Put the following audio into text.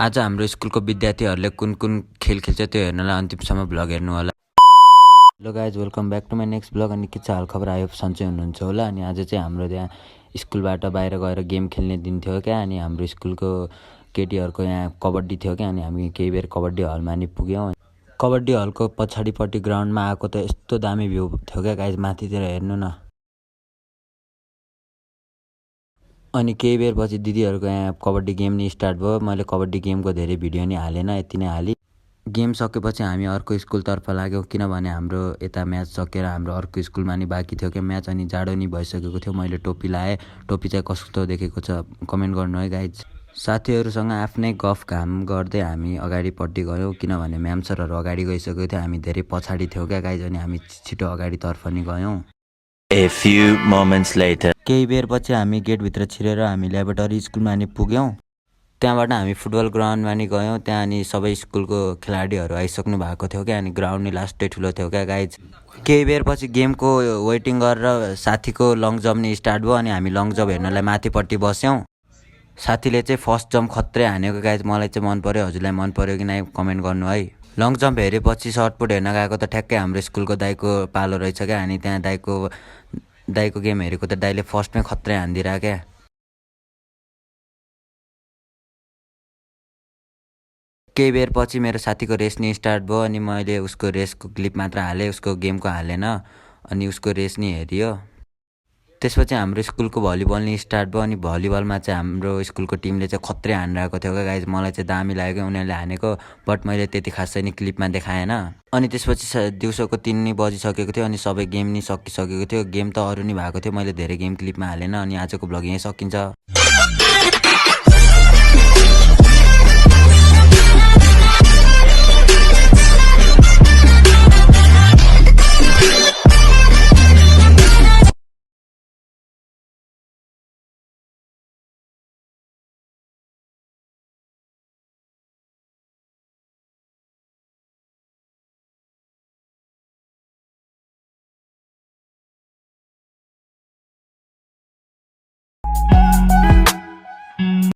आज हाम्रो स्कुलको विद्यार्थीहरूले कुन कुन खेल खेल्छ त्यो हेर्नलाई अन्तिमसम्म भ्लग हेर्नु होला। Hello guys, welcome back to my next vlog. अनि के छ हालखबर, आयो सन्चै हुनुहुन्छ होला। अनि आज चाहिँ हाम्रो त्यहाँ स्कुलबाट बाहिर गएर गेम खेल्ने दिन थियो क्या। अनि हाम्रो स्कुलको केटीहरूको यहाँ कबड्डी थियो क्या। अनि हामी केही बेर कबड्डी हलमा नि पुग्यौँ। कबड्डी हलको पछाडिपट्टि ग्राउन्डमा आएको त यस्तो दामी भ्यू थियो क्या गाइज, माथितिर हेर्नु न। अनि केही बेरपछि दिदीहरूको यहाँ कबड्डी गेम नि स्टार्ट भयो। मैले कबड्डी गेमको धेरै भिडियो नि हालेन, यति नै हालेँ। गेम सकेपछि हामी अर्को स्कुलतर्फ लाग्यौँ, किनभने हाम्रो यता म्याच सकेर हाम्रो अर्को स्कुलमा नि बाँकी थियो क्या म्याच। अनि जाडो नि भइसकेको थियो। मैले टोपी लाएँ, टोपी चाहिँ कस्तो देखेको छ कमेन्ट गर्नु है गाइज। साथीहरूसँग आफ्नै गफ घाम गर्दै हामी अगाडिपट्टि गयौँ, किनभने म्याम सरहरू अगाडि गइसकेको थियो, हामी धेरै पछाडि थियौँ क्या गाइज। अनि हामी छिटो अगाडितर्फ नि गयौँ। A few moments later. केही बेरपछि हामी गेटभित्र छिरेर हामी ल्याबोरेटरी स्कुलमा नि पुग्यौँ। त्यहाँबाट हामी फुटबल ग्राउन्डमा नि गयौँ। त्यहाँ अनि सबै स्कुलको खेलाडीहरू आइसक्नु भएको थियो क्या। अनि ग्राउन्ड नि लास्टै ठुलो थियो क्या गाइज। केही बेरपछि गेमको वेटिङ गरेर साथीको लङ जम्प नि स्टार्ट भयो। अनि हामी लङ जम्प हेर्नलाई माथिपट्टि बस्यौँ। साथीले चाहिँ फर्स्ट जम्प खत्रै हानेको गाइज, मलाई चाहिँ मन पऱ्यो। हजुरलाई मन पऱ्यो कि नै कमेन्ट गर्नु है। लङ जम्प हेरेपछि सर्टपुट हेर्न गएको त ठ्याक्कै हाम्रो स्कुलको दाइको पालो रहेछ क्या। अनि त्यहाँ दाइको गेम हेरेको त दाइले फर्स्टमै खत्रै हानिदिएर क्या। केही बेरपछि मेरो साथीको रेस नि स्टार्ट भयो। अनि मैले उसको रेसको क्लिप मात्र हालेँ, उसको गेमको हालेन। अनि उसको रेस नि हेरियो। त्यसपछि हाम्रो स्कुलको भलिबल नि स्टार्ट भयो। अनि भलिबलमा चाहिँ हाम्रो स्कुलको टिमले चाहिँ खत्रै हानिरहेको थियो क्या गाइज। मलाई चाहिँ दामी लाग्यो उनीहरूले हानेको, बट मैले त्यति खासै नि क्लिपमा देखाएन। अनि त्यसपछि दिउँसोको 3 नि बजिसकेको थियो। अनि सबै गेम नि सकिसकेको थियो। गेम त अरू नि भएको थियो, मैले धेरै गेम क्लिपमा हालेन। अनि आजको भ्लग यहीँ सकिन्छ।